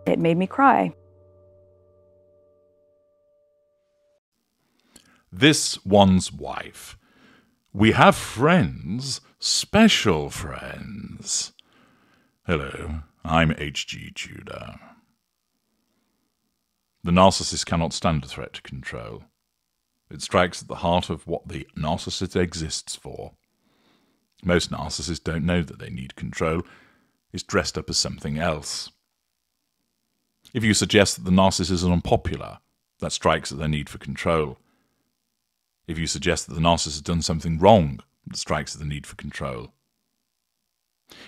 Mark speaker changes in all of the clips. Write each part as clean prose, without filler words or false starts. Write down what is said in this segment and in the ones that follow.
Speaker 1: It made me cry.
Speaker 2: This one's wife. We have friends, special friends. Hello, I'm H.G. Tudor. The narcissist cannot stand a threat to control. It strikes at the heart of what the narcissist exists for. Most narcissists don't know that they need control. It's dressed up as something else. If you suggest that the narcissist is unpopular, that strikes at their need for control. If you suggest that the narcissist has done something wrong, that strikes at the need for control.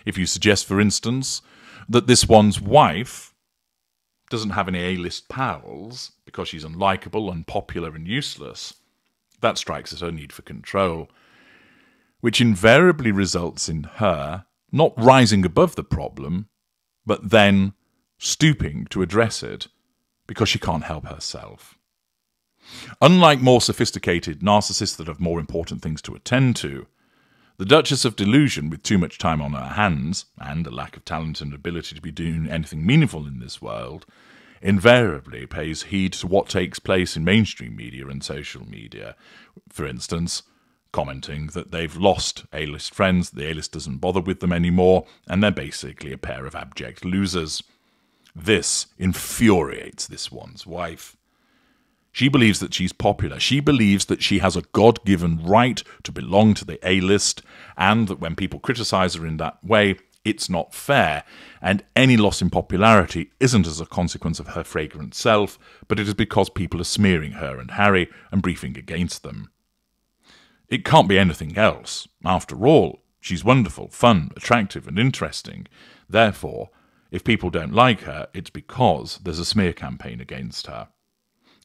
Speaker 2: If you suggest, for instance, that this one's wife doesn't have any A-list pals because she's unlikable, unpopular and useless, that strikes at her need for control, which invariably results in her not rising above the problem, but then stooping to address it because she can't help herself. Unlike more sophisticated narcissists that have more important things to attend to, the Duchess of Delusion, with too much time on her hands and a lack of talent and ability to be doing anything meaningful in this world, invariably pays heed to what takes place in mainstream media and social media. For instance, commenting that they've lost A-list friends, the A-list doesn't bother with them anymore, and they're basically a pair of abject losers. This infuriates this one's wife. She believes that she's popular. She believes that she has a God-given right to belong to the A-list, and that when people criticize her in that way, it's not fair, and any loss in popularity isn't as a consequence of her fragrant self, but it is because people are smearing her and Harry and briefing against them. It can't be anything else. After all, she's wonderful, fun, attractive, and interesting. Therefore, if people don't like her, it's because there's a smear campaign against her.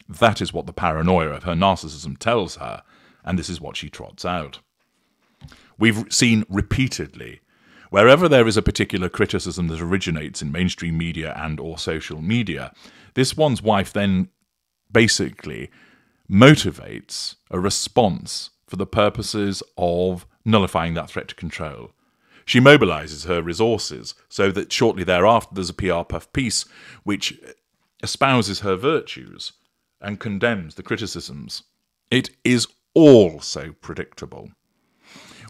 Speaker 2: That is what the paranoia of her narcissism tells her, and this is what she trots out. We've seen repeatedly, wherever there is a particular criticism that originates in mainstream media and or social media, this one's wife then basically motivates a response for the purposes of nullifying that threat to control. She mobilizes her resources so that shortly thereafter there's a PR puff piece which espouses her virtues and condemns the criticisms. It is all so predictable.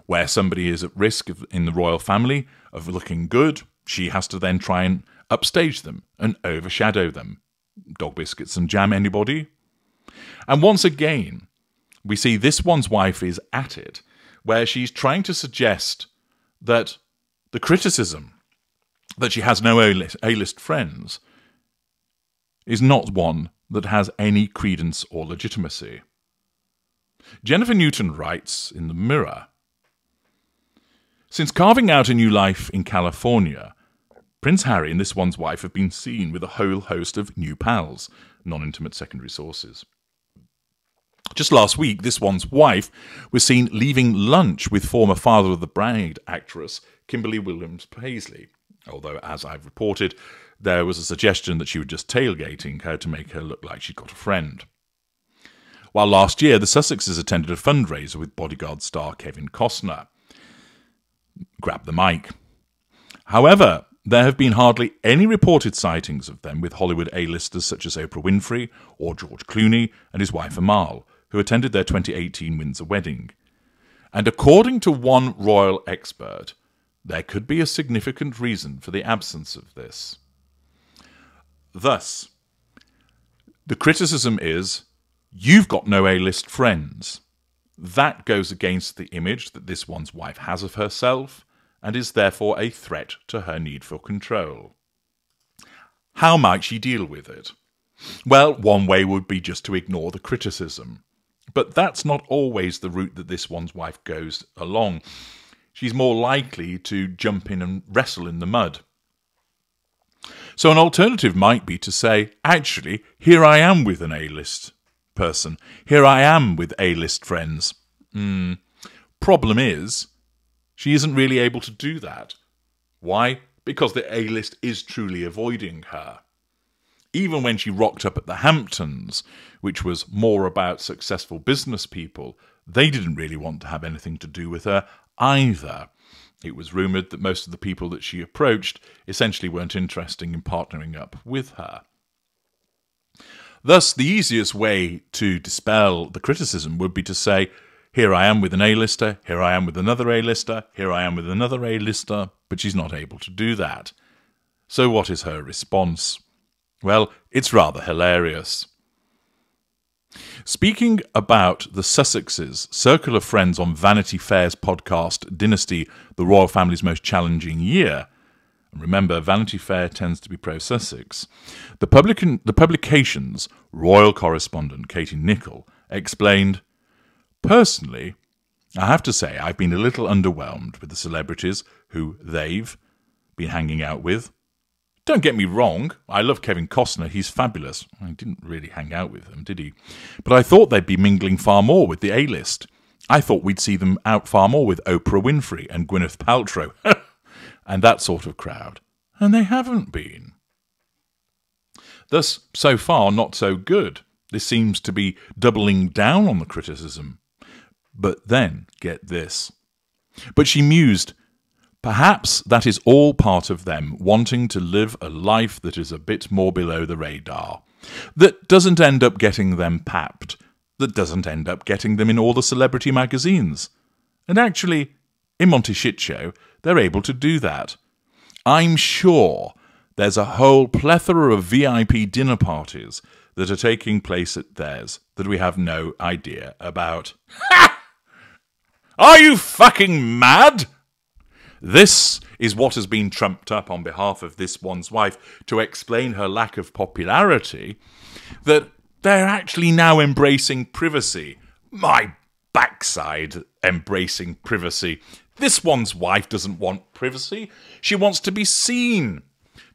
Speaker 2: Where somebody is at risk in the royal family of looking good, she has to then try and upstage them and overshadow them. Dog biscuits and jam, anybody? And once again, we see this one's wife is at it, where she's trying to suggest that the criticism that she has no A-list friends is not one that has any credence or legitimacy. Jennifer Newton writes in The Mirror, "Since carving out a new life in California, Prince Harry and this one's wife have been seen with a whole host of new pals, non-intimate secondary sources. Just last week, this one's wife was seen leaving lunch with former Father of the Bride actress Kimberly Williams-Paisley, although, as I've reported, there was a suggestion that she was just tailgating her to make her look like she'd got a friend. While last year, the Sussexes attended a fundraiser with Bodyguard star Kevin Costner. Grab the mic. However, there have been hardly any reported sightings of them with Hollywood A-listers such as Oprah Winfrey or George Clooney and his wife Amal, who attended their 2018 Windsor wedding. And according to one royal expert, there could be a significant reason for the absence of this. Thus, the criticism is, you've got no A-list friends. That goes against the image that this one's wife has of herself, and is therefore a threat to her need for control. How might she deal with it? Well, one way would be just to ignore the criticism. But that's not always the route that this one's wife goes along. She's more likely to jump in and wrestle in the mud. So an alternative might be to say, actually, here I am with an A-list person. Here I am with A-list friends. Problem is, she isn't really able to do that. Why? Because the A-list is truly avoiding her. Even when she rocked up at the Hamptons, which was more about successful business people, they didn't really want to have anything to do with her either. It was rumoured that most of the people that she approached essentially weren't interested in partnering up with her. Thus, the easiest way to dispel the criticism would be to say, here I am with an A-lister, here I am with another A-lister, here I am with another A-lister, but she's not able to do that. So what is her response? Well, it's rather hilarious. Speaking about the Sussexes, Circle of Friends on Vanity Fair's podcast Dynasty, the royal family's most challenging year, and remember, Vanity Fair tends to be pro-Sussex, the publication's royal correspondent, Katie Nicholl, explained, personally, I have to say I've been a little underwhelmed with the celebrities who they've been hanging out with. Don't get me wrong, I love Kevin Costner, he's fabulous. He didn't really hang out with them, did he? But I thought they'd be mingling far more with the A-list. I thought we'd see them out far more with Oprah Winfrey and Gwyneth Paltrow and that sort of crowd. And they haven't been. Thus, so far, not so good. This seems to be doubling down on the criticism. But then, get this. But she mused, perhaps that is all part of them wanting to live a life that is a bit more below the radar, that doesn't end up getting them papped, that doesn't end up getting them in all the celebrity magazines. And actually, in Monty Shit Show, they're able to do that. I'm sure there's a whole plethora of VIP dinner parties that are taking place at theirs that we have no idea about. Ha! Are you fucking mad? This is what has been trumped up on behalf of this one's wife to explain her lack of popularity, that they're actually now embracing privacy. My backside, embracing privacy. This one's wife doesn't want privacy. She wants to be seen.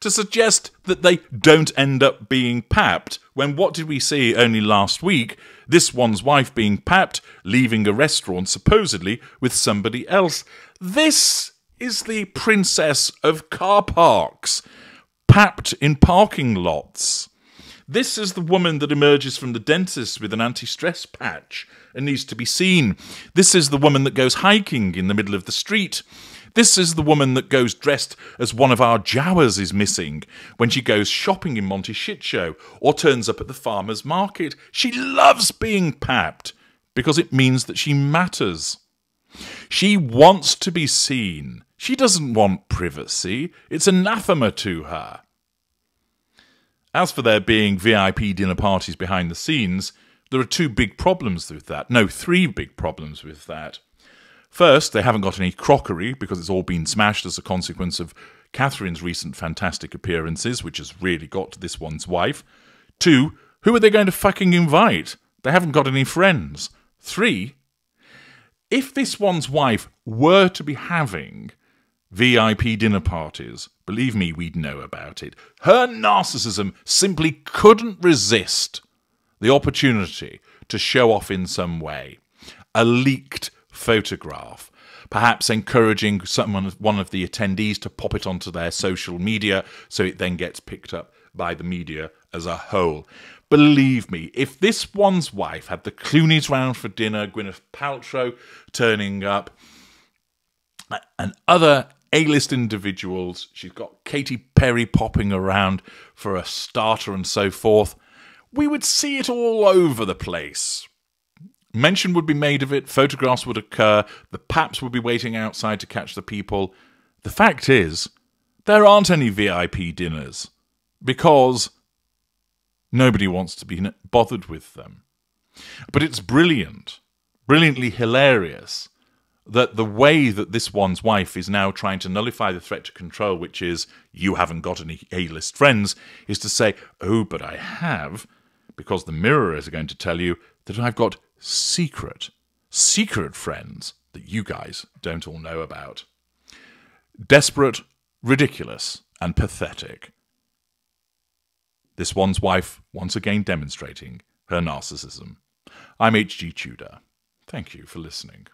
Speaker 2: To suggest that they don't end up being papped, when what did we see only last week? This one's wife being papped, leaving a restaurant supposedly with somebody else. This is the princess of car parks, papped in parking lots. This is the woman that emerges from the dentist with an anti-stress patch and needs to be seen. This is the woman that goes hiking in the middle of the street. This is the woman that goes dressed as one of our Jawas is missing when she goes shopping in Monty Shit Show or turns up at the farmer's market. She loves being papped because it means that she matters. She wants to be seen. She doesn't want privacy. It's anathema to her. As for there being VIP dinner parties behind the scenes, there are two big problems with that. No, three big problems with that. First, they haven't got any crockery because it's all been smashed as a consequence of Catherine's recent fantastic appearances, which has really got to this one's wife. Two, who are they going to fucking invite? They haven't got any friends. Three, if this one's wife were to be having VIP dinner parties, believe me, we'd know about it. Her narcissism simply couldn't resist the opportunity to show off in some way. A leaked photograph, perhaps encouraging one of the attendees to pop it onto their social media so it then gets picked up by the media as a whole. Believe me, if this one's wife had the Clooney's round for dinner, Gwyneth Paltrow turning up, and other A-list individuals, she's got Katy Perry popping around for a starter and so forth, we would see it all over the place. Mention would be made of it, photographs would occur, the paps would be waiting outside to catch the people. The fact is, there aren't any VIP dinners because nobody wants to be bothered with them. But it's brilliant, brilliantly hilarious, that the way that this one's wife is now trying to nullify the threat to control, which is, you haven't got any A-list friends, is to say, oh, but I have, because the Mirror is going to tell you that I've got secret friends that you guys don't all know about. Desperate, ridiculous, and pathetic. This one's wife once again demonstrating her narcissism. I'm H.G. Tudor. Thank you for listening.